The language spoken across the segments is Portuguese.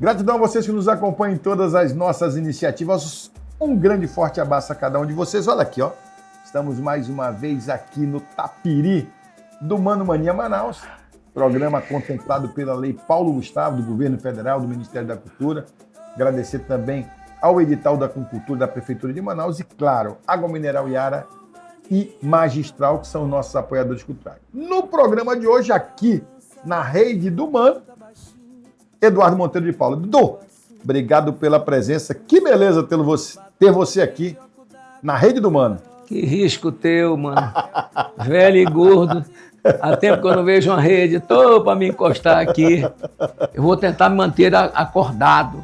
Gratidão a vocês que nos acompanham em todas as nossas iniciativas. Um grande e forte abraço a cada um de vocês. Olha aqui, ó. Estamos mais uma vez aqui no Tapiri do Mano Mania Manaus. Programa contemplado pela Lei Paulo Gustavo, do Governo Federal, do Ministério da Cultura. Agradecer também ao edital da Concultura da Prefeitura de Manaus e, claro, Água Mineral Iara e Magistral, que são os nossos apoiadores culturais. No programa de hoje, aqui na Rede do Mano, Eduardo Monteiro de Paula. Dudu, obrigado pela presença. Que beleza ter você aqui na Rede do Mano. Que risco teu, mano. Velho e gordo. Há tempo que eu não vejo uma rede. Tô para me encostar aqui. Eu vou tentar me manter acordado.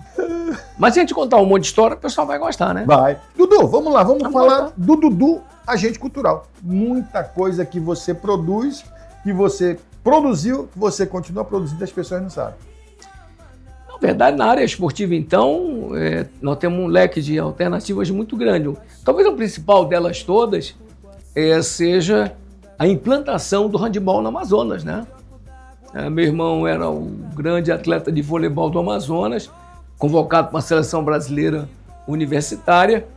Mas se a gente contar um monte de história, o pessoal vai gostar, né? Vai. Dudu, vamos lá. Vamos falar do Dudu, agente cultural. Muita coisa que você produz, que você produziu, que você continua produzindo, as pessoas não sabem. Na verdade, na área esportiva, então, nós temos um leque de alternativas muito grande. Talvez a principal delas todas seja a implantação do handebol no Amazonas, né? Meu irmão era o grande atleta de voleibol do Amazonas, convocado para a seleção brasileira universitária,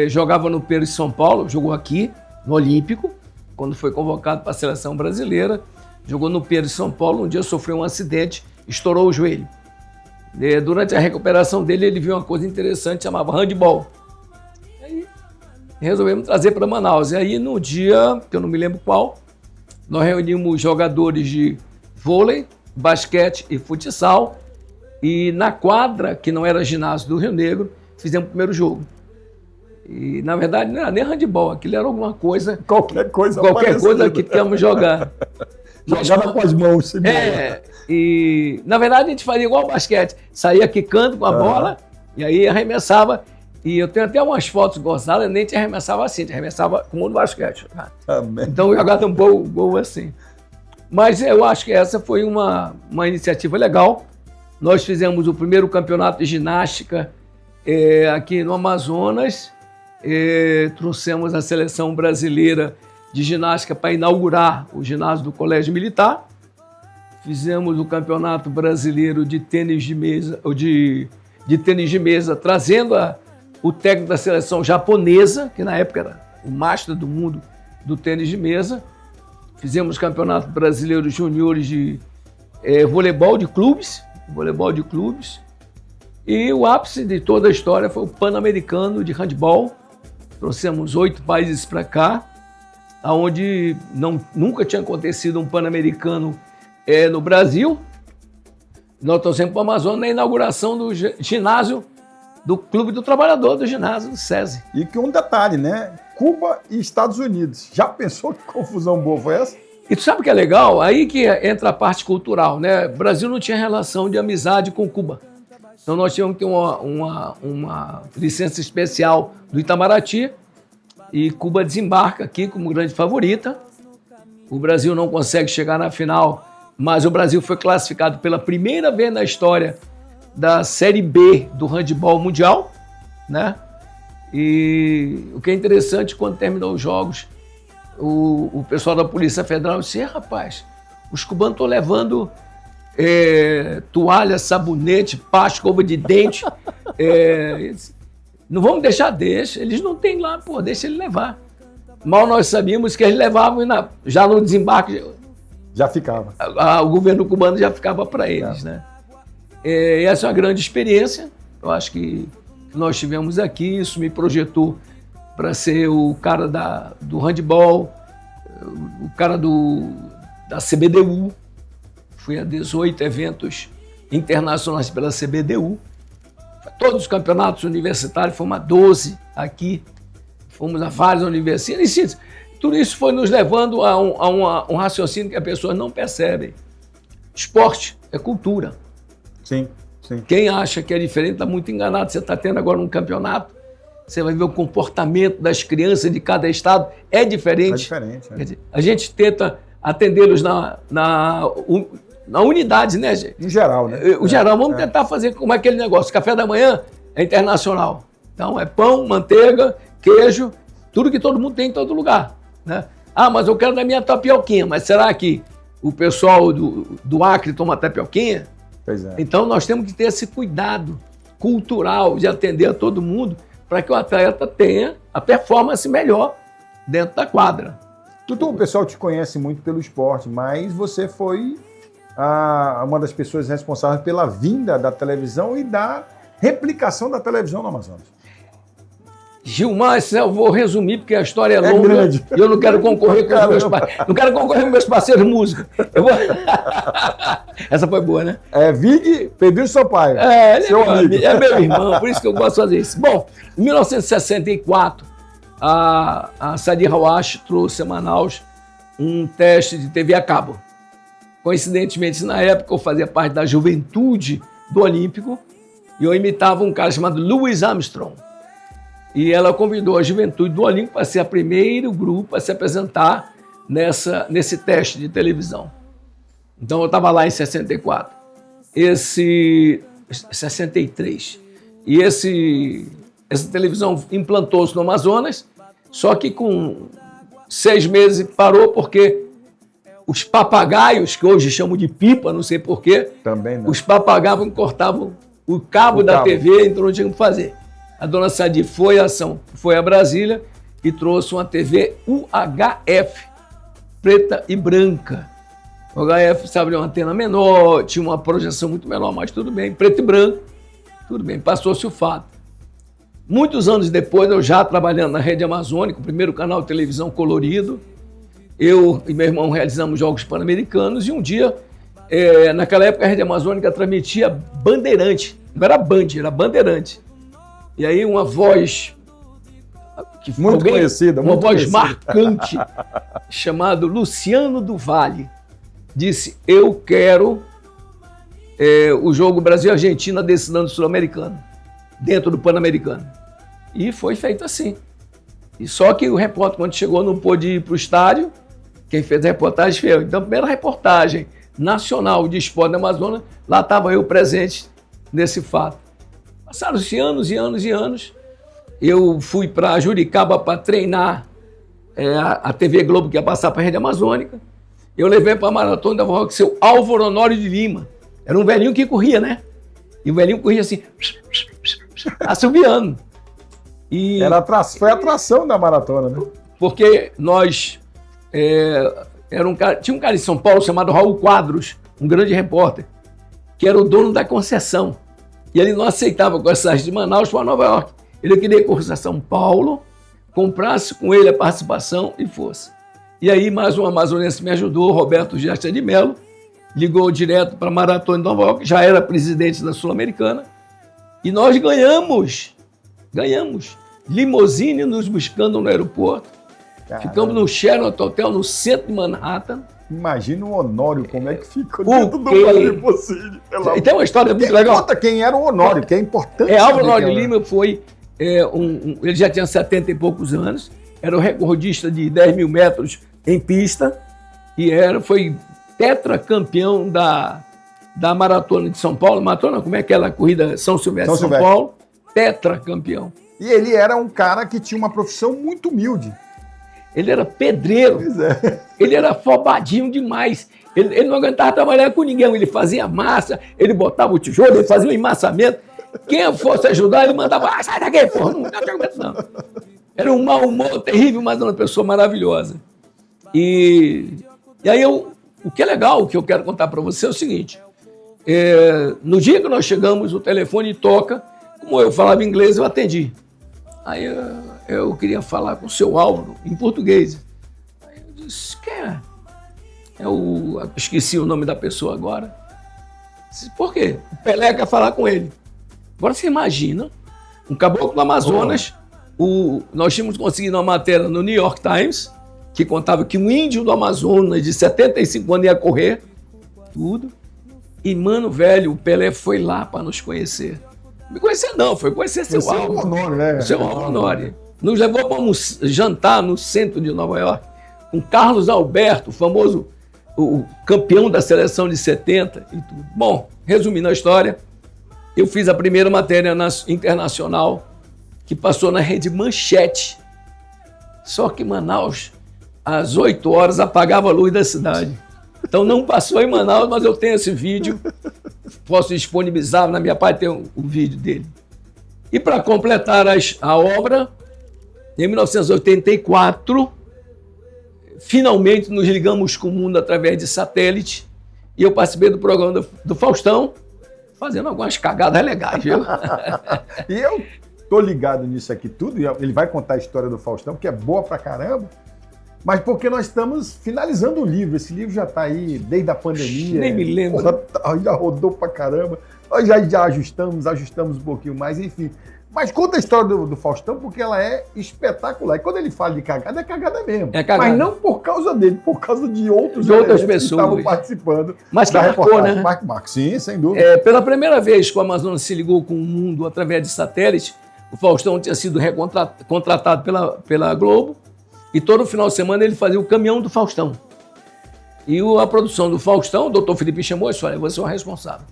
jogava no Peru de São Paulo, jogou aqui no Olímpico, quando foi convocado para a seleção brasileira, jogou no Peru de São Paulo, um dia sofreu um acidente, estourou o joelho. Durante a recuperação dele, ele viu uma coisa interessante, chamava handebol. Aí resolvemos trazer para Manaus. E aí, no dia, que eu não me lembro qual, nós reunimos jogadores de vôlei, basquete e futsal. E na quadra, que não era ginásio do Rio Negro, fizemos o primeiro jogo. E, na verdade, não era nem handebol, aquilo era alguma coisa... Qualquer coisa que temos jogar. Jogava com as mãos. E, na verdade, a gente fazia igual o basquete. Saía quicando com a bola, e aí arremessava. E eu tenho até umas fotos gozadas, nem te arremessava assim, te arremessava como no basquete. Então eu jogava um gol assim. Mas eu acho que essa foi uma iniciativa legal. Nós fizemos o primeiro campeonato de ginástica aqui no Amazonas. Trouxemos a seleção brasileira de ginástica para inaugurar o ginásio do Colégio Militar. Fizemos o campeonato brasileiro de tênis de mesa, de tênis de mesa, trazendo o técnico da seleção japonesa, que na época era o master do mundo do tênis de mesa. Fizemos o campeonato brasileiro juniores de voleibol de clubes. E o ápice de toda a história foi o Pan-Americano de handebol. Trouxemos 8 países para cá, onde nunca tinha acontecido um Pan-Americano no Brasil. Nós trouxemos para o Amazonas na inauguração do ginásio do Clube do Trabalhador, do ginásio do SESI. E que um detalhe, né? Cuba e Estados Unidos. Já pensou que confusão boa foi essa? E tu sabe o que é legal? Aí que entra a parte cultural, né? O Brasil não tinha relação de amizade com Cuba. Então nós tínhamos que ter uma licença especial do Itamaraty e Cuba desembarca aqui como grande favorita. O Brasil não consegue chegar na final, mas o Brasil foi classificado pela primeira vez na história da Série B do handebol mundial, né? E o que é interessante, quando terminou os jogos, o pessoal da Polícia Federal disse: rapaz, os cubanos estão levando toalha, sabonete, pasta, escova de dente. Não vamos deixar, eles não têm lá, deixa ele levar. Mal nós sabíamos que eles levavam já no desembarque. Já ficava. O governo cubano já ficava para eles, né? Essa é uma grande experiência. Eu acho que nós tivemos aqui, isso me projetou para ser o cara do handebol, o cara da CBDU. Fui a 18 eventos internacionais pela CBDU. Todos os campeonatos universitários, fomos a 12 aqui. Fomos a várias universidades. Tudo isso foi nos levando a um raciocínio que as pessoas não percebem. Esporte é cultura. Sim, sim. Quem acha que é diferente está muito enganado. Você está tendo agora um campeonato, você vai ver o comportamento das crianças de cada estado. É diferente. É diferente. Quer dizer, a gente tenta atendê-los na unidade, né, gente? Em geral, né? O geral, vamos tentar fazer como aquele negócio. Café da manhã é internacional. Então é pão, manteiga, queijo, tudo que todo mundo tem em todo lugar, né? Ah, mas eu quero da minha tapioquinha. Mas será que o pessoal do Acre toma tapioquinha? Pois é. Então nós temos que ter esse cuidado cultural de atender a todo mundo para que o atleta tenha a performance melhor dentro da quadra. Tutu, o pessoal te conhece muito pelo esporte, mas você foi uma das pessoas responsáveis pela vinda da televisão e da replicação da televisão no Amazonas. Gilmar, eu vou resumir porque a história é longa grande. E eu não quero concorrer com os meus parceiros. Não quero concorrer com meus parceiros de música. Essa foi boa, né? Vig, Pedrinho Sampaio. Ele é meu irmão, por isso que eu gosto de fazer isso. Bom, em 1964, a Sadi Hawashi trouxe a Manaus um teste de TV a cabo. Coincidentemente, na época, eu fazia parte da juventude do Olímpico e eu imitava um cara chamado Louis Armstrong. E ela convidou a juventude do Olímpico para ser o primeiro grupo a se apresentar nesse teste de televisão. Então eu estava lá em 64. 63. E essa televisão implantou-se no Amazonas, só que com 6 meses parou porque os papagaios, que hoje chamam de pipa, não sei porquê, também não. Os papagaios cortavam o cabo da TV, então não tinham o que fazer. A dona Sadi foi a Brasília e trouxe uma TV UHF, preta e branca. O UHF, sabe, uma antena menor, tinha uma projeção muito menor, mas tudo bem, preto e branco, tudo bem, passou-se o fato. Muitos anos depois, eu já trabalhando na Rede Amazônica, o primeiro canal de televisão colorido, eu e meu irmão realizamos Jogos Pan-Americanos e um dia, naquela época, a Rede Amazônica transmitia Bandeirante, não era Band, era Bandeirante. E aí uma voz muito conhecida, uma voz marcante, chamado Luciano do Vale, disse: eu quero o jogo Brasil-Argentina desse ano sul-americano, dentro do Pan-Americano. E foi feito assim. E só que o repórter, quando chegou, não pôde ir para o estádio. Quem fez a reportagem foi eu. Então, a primeira reportagem nacional de esporte da Amazonas, lá estava eu presente nesse fato. Passaram-se anos e anos e anos. Eu fui para Juricaba para treinar a TV Globo, que ia passar para a Rede Amazônica. Eu levei para a Maratona da Rock seu Álvaro Honório de Lima. Era um velhinho que corria, né? E o velhinho corria assim, assobiando. Foi a atração da maratona, né? Porque nós... tinha um cara em São Paulo chamado Raul Quadros, um grande repórter, que era o dono da concessão. E ele não aceitava concessões de Manaus para Nova York. Ele queria correr a São Paulo, comprasse com ele a participação e fosse. E aí mais um amazonense me ajudou, Roberto Gesta de Mello, ligou direto para a Maratona de Nova York, já era presidente da Sul-Americana, e nós ganhamos. Limousine nos buscando no aeroporto. Caramba. Ficamos no Sheraton Hotel, no centro de Manhattan. Imagina o Honório, como é que ficou dentro do limousine. E tem uma história muito legal. Conta quem era o Honório, que é importante. Álvaro Honório de Lima foi, ele já tinha 70 e poucos anos, era o recordista de 10 mil metros em pista e foi tetracampeão da Maratona de São Paulo. Maratona, como é aquela corrida São Silvestre de São Paulo? Tetracampeão. E ele era um cara que tinha uma profissão muito humilde. Ele era pedreiro, ele era afobadinho demais, ele não aguentava trabalhar com ninguém, ele fazia massa, ele botava o tijolo, ele fazia um emmassamento, quem fosse ajudar ele mandava, sai daqui, porra, não te aguento não. Era um mau humor terrível, mas uma pessoa maravilhosa. E aí o que é legal, o que eu quero contar para você é o seguinte, no dia que nós chegamos, o telefone toca, como eu falava inglês, eu atendi. Aí eu queria falar com o seu Álvaro, em português. Aí eu disse, quem é? Eu esqueci o nome da pessoa agora. Disse, por quê? O Pelé quer falar com ele. Agora você imagina, um caboclo do Amazonas, nós tínhamos conseguido uma matéria no New York Times, que contava que um índio do Amazonas de 75 anos ia correr, tudo. E, mano, velho, o Pelé foi lá para nos conhecer. Me conhecer não, foi conhecer seu Álvaro. Né? Seu Álvaro Honório. Nos levou para jantar no centro de Nova York com Carlos Alberto, o famoso o campeão da seleção de 70 e tudo. Bom, resumindo a história, eu fiz a primeira matéria internacional que passou na Rede Manchete. Só que Manaus, às 8 horas, apagava a luz da cidade. Então não passou em Manaus, mas eu tenho esse vídeo. Posso disponibilizar, na minha parte tem o vídeo dele. E para completar a obra, em 1984, finalmente nos ligamos com o mundo através de satélite e eu participei do programa do Faustão, fazendo algumas cagadas legais, viu? E eu tô ligado nisso aqui tudo, e ele vai contar a história do Faustão, que é boa pra caramba, mas porque nós estamos finalizando o livro. Esse livro já tá aí desde a pandemia. Nem me lembro. Porra, já rodou pra caramba. Nós já ajustamos um pouquinho mais, enfim. Mas conta a história do Faustão, porque ela é espetacular. E quando ele fala de cagada, é cagada mesmo. É cagada. Mas não por causa dele, por causa de outras pessoas que estavam participando. Mas que da marcou, reportagem. né? Marco, sim, sem dúvida. Pela primeira vez que o Amazonas se ligou com o mundo através de satélite, o Faustão tinha sido contratado pela Globo e todo final de semana ele fazia o caminhão do Faustão. E a produção do Faustão, o doutor Felipe me chamou e disse: olha, você é o responsável.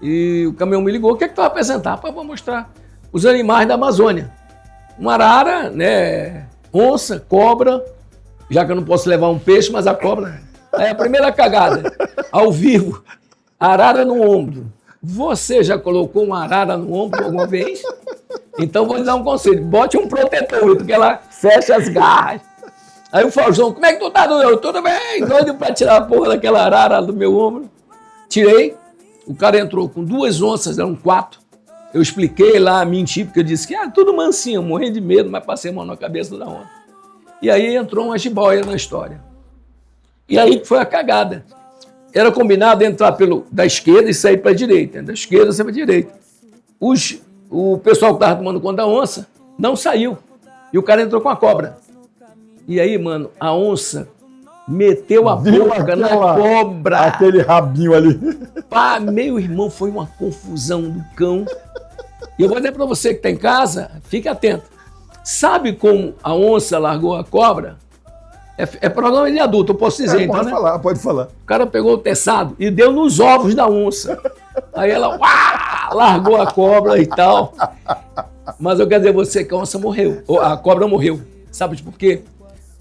E o caminhão me ligou: o que é que tu vai apresentar? Para mostrar os animais da Amazônia. Uma arara, né? Onça, cobra, já que eu não posso levar um peixe, mas a cobra. Aí a primeira cagada, ao vivo, arara no ombro. Você já colocou uma arara no ombro alguma vez? Então vou lhe dar um conselho: bote um protetor, porque ela fecha as garras. Aí o Faustão: como é que tu tá, doido? Tudo bem, doido pra tirar a porra daquela arara do meu ombro. Tirei, o cara entrou com 2 onças, eram 4. Eu expliquei lá, menti, porque eu disse que tudo mansinho, morrendo de medo, mas passei a mão na cabeça da onda. E aí entrou uma jiboia na história. E aí foi a cagada. Era combinado entrar da esquerda e sair para a direita. Da esquerda e sair para a direita. O pessoal que estava tomando conta da onça não saiu. E o cara entrou com a cobra. E aí, mano, a onça meteu a boca na cobra. Aquele rabinho ali. Pá, meu irmão, foi uma confusão do cão. E eu vou dizer para você que está em casa, fique atento. Sabe como a onça largou a cobra? É programa de adulto, eu posso dizer. Pode falar, pode falar. O cara pegou o teçado e deu nos ovos da onça. Aí ela largou a cobra e tal. Mas eu quero dizer a você que a onça morreu. A cobra morreu. Sabe por quê?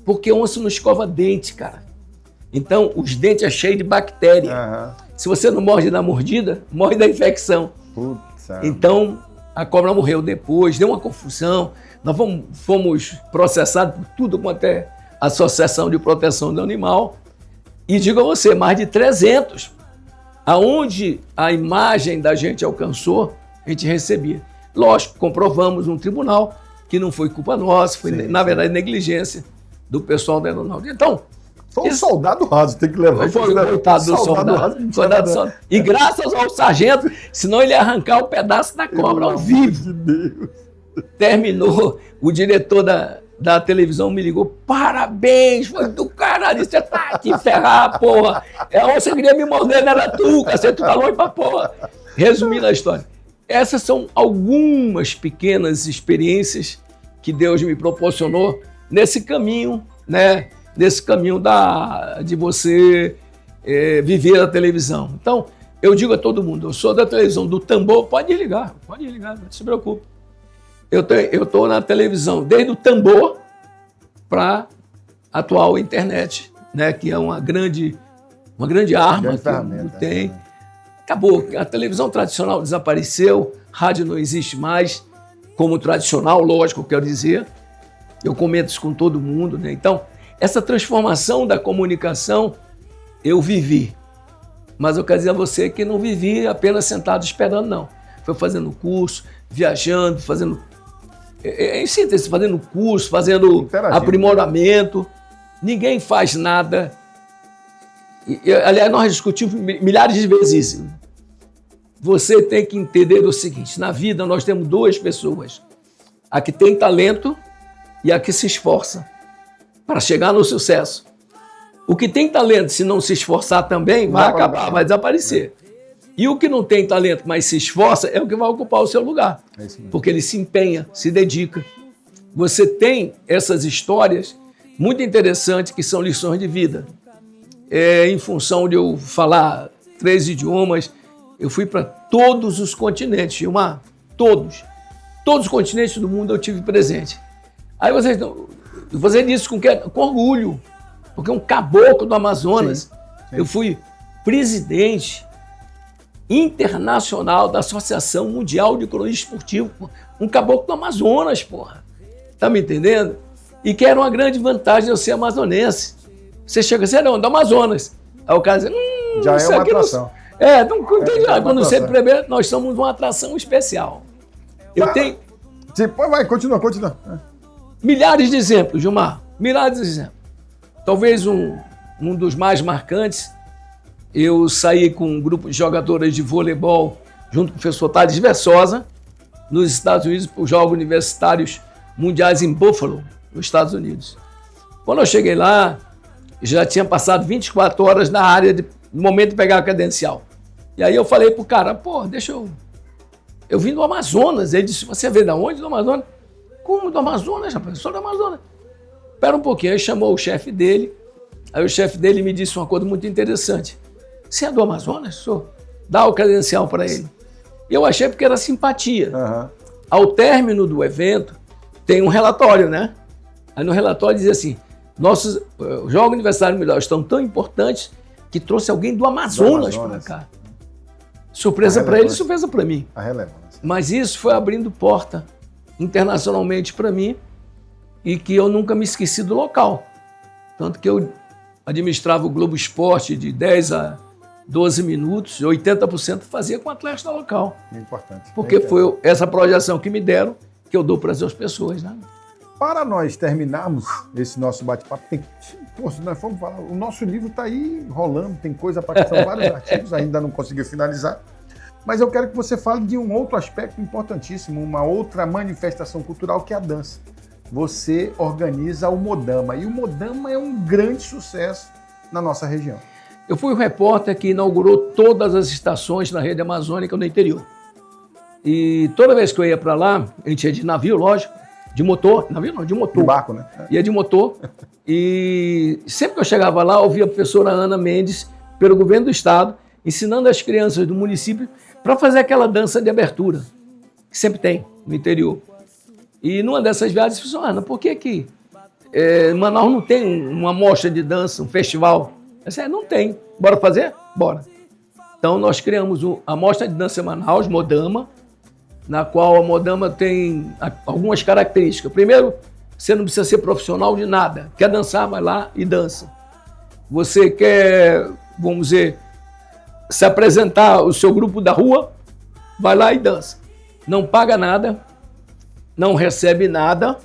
Porque a onça não escova dente, cara. Então, os dentes é cheio de bactéria. Uhum. Se você não morde na mordida, morre da infecção. Putz. Então, a cobra morreu depois, deu uma confusão. Nós fomos processados por tudo quanto é Associação de Proteção do Animal. E digo a você, mais de 300. Aonde a imagem da gente alcançou, a gente recebia. Lógico, comprovamos no tribunal que não foi culpa nossa, foi, na verdade, negligência do pessoal da aeronáutica. Então, foi um soldado raso, tem que levar. Foi o coitado do soldado. E graças ao sargento, senão ele ia arrancar o pedaço da cobra ao vivo. Deus. Terminou, o diretor da televisão me ligou: parabéns, foi do caralho, você tá aqui ferrar, porra. Você queria me morder, não era tu, cacete, tu tá longe pra porra. Resumindo a história, essas são algumas pequenas experiências que Deus me proporcionou nesse caminho, né? Nesse caminho de você viver a televisão. Então, eu digo a todo mundo: eu sou da televisão, do tambor, pode ligar, não se preocupe. Eu estou na televisão desde o tambor para a atual internet, né, que é uma grande arma que o mundo tem. Acabou, a televisão tradicional desapareceu, rádio não existe mais como tradicional, lógico, quero dizer. Eu comento isso com todo mundo, né? Então, essa transformação da comunicação eu vivi. Mas eu quero dizer a você que não vivi apenas sentado esperando, não. Foi fazendo curso, viajando, em síntese, fazendo curso, fazendo aprimoramento. Ninguém faz nada. Aliás, nós discutimos milhares de vezes isso. Você tem que entender o seguinte: na vida nós temos 2 pessoas. A que tem talento e a que se esforça para chegar no sucesso. O que tem talento, se não se esforçar também, vai acabar, vai desaparecer. E o que não tem talento, mas se esforça, é o que vai ocupar o seu lugar. Porque ele se empenha, se dedica. Você tem essas histórias muito interessantes que são lições de vida. Em função de eu falar 3 idiomas, eu fui para todos os continentes, Gilmar, todos os continentes do mundo eu tive presente. Aí você disse com orgulho, porque um caboclo do Amazonas Eu fui presidente internacional da Associação Mundial de Cronismo Esportivo, um caboclo do Amazonas, porra. Tá me entendendo? E que era uma grande vantagem eu ser amazonense. Você chega assim, não, do Amazonas. Aí o cara diz, já é uma atração. Quando você prevê, nós somos uma atração especial. Eu tenho... Vai, continua. Milhares de exemplos, Gilmar. Milhares de exemplos. Talvez um dos mais marcantes, eu saí com um grupo de jogadoras de voleibol, junto com o professor Thales Versosa, nos Estados Unidos, para os Jogos Universitários Mundiais em Buffalo, nos Estados Unidos. Quando eu cheguei lá, já tinha passado 24 horas na área, no momento de pegar a credencial. E aí eu falei pro cara, pô, deixa eu... Eu vim do Amazonas. Ele disse, você veio de onde? Do Amazonas? Como do Amazonas, rapaz? Eu sou do Amazonas. Espera um pouquinho. Aí chamou o chefe dele. Aí o chefe dele me disse uma coisa muito interessante. Você é do Amazonas? Sou. Dá o credencial para ele. E eu achei porque era simpatia. Uhum. Ao término do evento, tem um relatório, né? Aí no relatório dizia assim, nossos Jogos Universitários Mundiais estão tão importantes que trouxe alguém do Amazonas para cá. Surpresa para ele, surpresa para mim. A relevância. Mas isso foi abrindo porta internacionalmente para mim e que eu nunca me esqueci do local. Tanto que eu administrava o Globo Esporte de 10 a 12 minutos, 80% fazia com atleta local. É importante. Porque foi essa projeção que me deram, que eu dou para as pessoas, né? Para nós terminarmos esse nosso bate-papo, nós vamos falar, o nosso livro está aí rolando, tem coisa para que são vários artigos, ainda não conseguiu finalizar. Mas eu quero que você fale de um outro aspecto importantíssimo, uma outra manifestação cultural que é a dança. Você organiza o Modama, e o Modama é um grande sucesso na nossa região. Eu fui o repórter que inaugurou todas as estações na rede amazônica no interior. E toda vez que eu ia para lá, a gente ia de navio, lógico, de motor, navio não, de motor. De barco, né? Ia de motor. E sempre que eu chegava lá, eu ouvia a professora Ana Mendes, pelo governo do estado, ensinando as crianças do município para fazer aquela dança de abertura, que sempre tem no interior. E numa dessas viagens, eu falei, Ana, por que Manaus não tem uma mostra de dança, um festival? Eu disse, não tem. Bora fazer? Bora. Então nós criamos a Mostra de Dança Manaus, Modama, na qual a Modama tem algumas características. Primeiro, você não precisa ser profissional de nada. Quer dançar, vai lá e dança. Você quer, vamos dizer, se apresentar o seu grupo da rua, vai lá e dança. Não paga nada, não recebe nada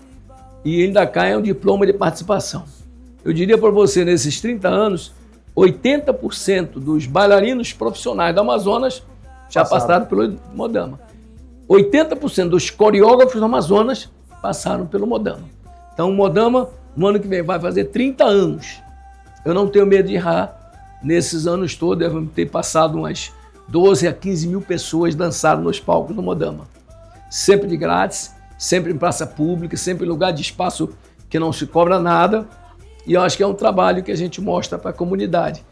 e ainda cai um diploma de participação. Eu diria para você, nesses 30 anos, 80% dos bailarinos profissionais do Amazonas já passaram pelo Modama. 80% dos coreógrafos do Amazonas passaram pelo Modama. Então o Modama, no ano que vem, vai fazer 30 anos. Eu não tenho medo de errar. Nesses anos todos, devem ter passado umas 12 a 15 mil pessoas dançaram nos palcos do Modama. Sempre de grátis, sempre em praça pública, sempre em lugar de espaço que não se cobra nada. E eu acho que é um trabalho que a gente mostra para a comunidade.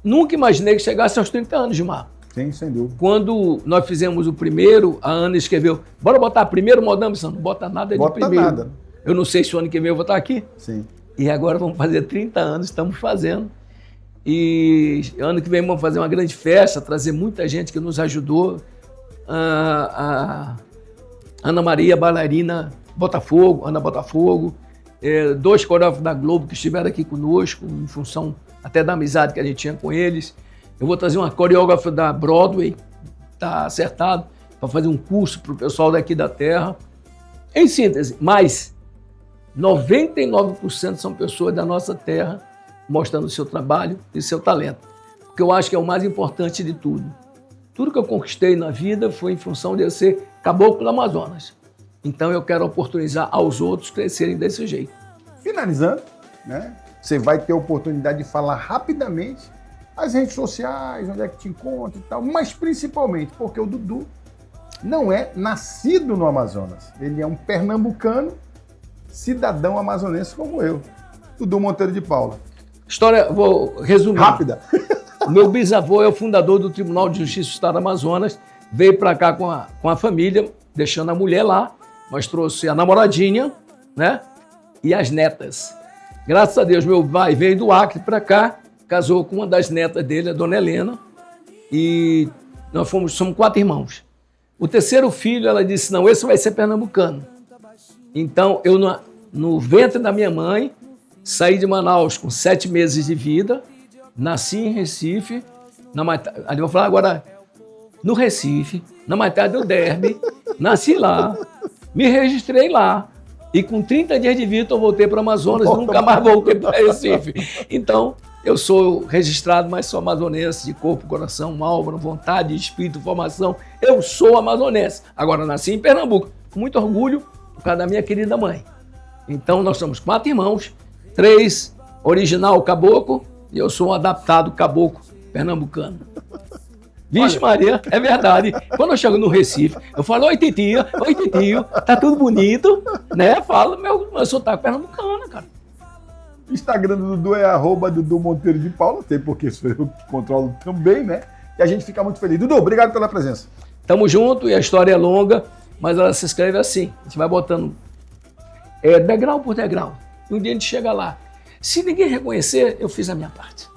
Nunca imaginei que chegasse aos 30 anos, Gilmar. Sim, sem dúvida. Quando nós fizemos o primeiro, a Ana escreveu, bora botar primeiro Modama? Não bota nada de primeiro. Nada. Eu não sei se o ano que vem eu vou estar aqui. Sim. E agora vamos fazer 30 anos, estamos fazendo. E ano que vem vamos fazer uma grande festa, trazer muita gente que nos ajudou. A Ana Maria, bailarina Botafogo, Ana Botafogo, 2 coreógrafos da Globo que estiveram aqui conosco, em função até da amizade que a gente tinha com eles. Eu vou trazer uma coreógrafa da Broadway, está acertado, para fazer um curso para o pessoal daqui da terra. Em síntese, mas 99% são pessoas da nossa terra mostrando o seu trabalho e seu talento. Porque eu acho que é o mais importante de tudo. Tudo que eu conquistei na vida foi em função de eu ser caboclo do Amazonas. Então eu quero oportunizar aos outros crescerem desse jeito. Finalizando, né? Você vai ter a oportunidade de falar rapidamente as redes sociais, onde é que te encontra e tal, mas principalmente porque o Dudu não é nascido no Amazonas. Ele é um pernambucano, cidadão amazonense como eu. Dudu Monteiro de Paula. História, vou resumir. Rápida. Meu bisavô é o fundador do Tribunal de Justiça do Estado do Amazonas, veio para cá com a família, deixando a mulher lá, mas trouxe a namoradinha, né? E as netas. Graças a Deus, meu pai veio do Acre para cá, casou com uma das netas dele, a dona Helena, e nós somos 4 irmãos. O terceiro filho, ela disse, não, esse vai ser pernambucano. Então, eu no ventre da minha mãe, saí de Manaus com 7 meses de vida, nasci em Recife, ali vou falar agora, no Recife, na Maitá do Derby, nasci lá, me registrei lá, e com 30 dias de vida eu voltei para o Amazonas, nunca mais voltei para Recife. Então, eu sou registrado, mas sou amazonense de corpo, coração, alma, vontade, espírito, formação. Eu sou amazonense. Agora, nasci em Pernambuco, com muito orgulho, por causa da minha querida mãe. Então, nós somos 4 irmãos, 3 original caboclo, e eu sou um adaptado caboclo pernambucano. Vixe Maria, é verdade. Quando eu chego no Recife, eu falo, oi titio, tá tudo bonito, né? Falo, meu sotaque pernambucano, cara. O Instagram do Dudu é @Dudu Monteiro de Paula, até porque sou eu que controlo também, né? E a gente fica muito feliz. Dudu, obrigado pela presença. Tamo junto, e a história é longa, mas ela se escreve assim, a gente vai botando degrau por degrau. E um dia a gente chega lá. Se ninguém reconhecer, eu fiz a minha parte.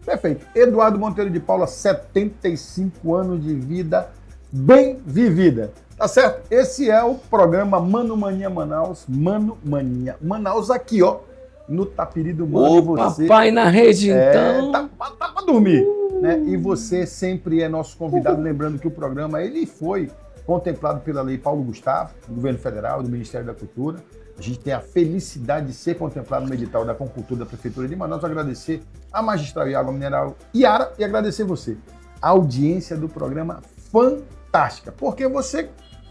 Perfeito. Eduardo Monteiro de Paula, 75 anos de vida bem vivida. Tá certo? Esse é o programa Mano Mania Manaus. Mano Mania Manaus aqui, ó, no Tapiri do Mano. Ô, papai na rede, então. Tá pra dormir, né? E você sempre é nosso convidado. Lembrando que o programa, ele foi contemplado pela Lei Paulo Gustavo, do Governo Federal, do Ministério da Cultura. A gente tem a felicidade de ser contemplado no edital da Compultura da Prefeitura de Manaus. Agradecer a Magistral e Água Mineral Iara e agradecer você. A audiência do programa fantástica, porque você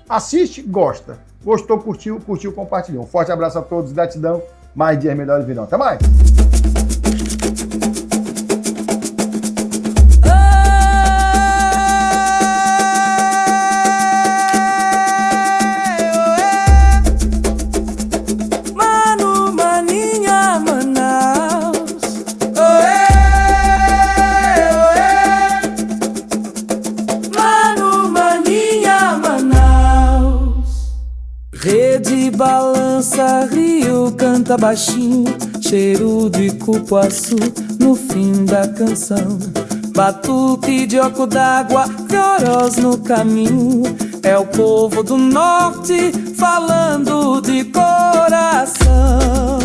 assiste, gosta. Gostou, curtiu, compartilhou. Um forte abraço a todos, gratidão. Mais dias melhores virão. Até mais! Balança, rio canta baixinho, cheiro de cupuaçu no fim da canção. Batuque de oco d'água, chorós no caminho. É o povo do norte falando de coração.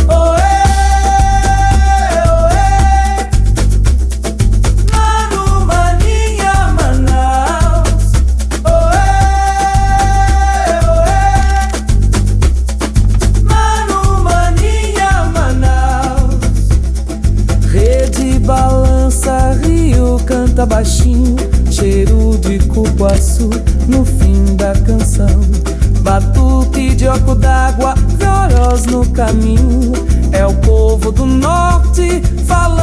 Oê! Canta baixinho, cheiro de cupuaçu no fim da canção. Batuque de oco d'água, chorós no caminho. É o povo do norte falando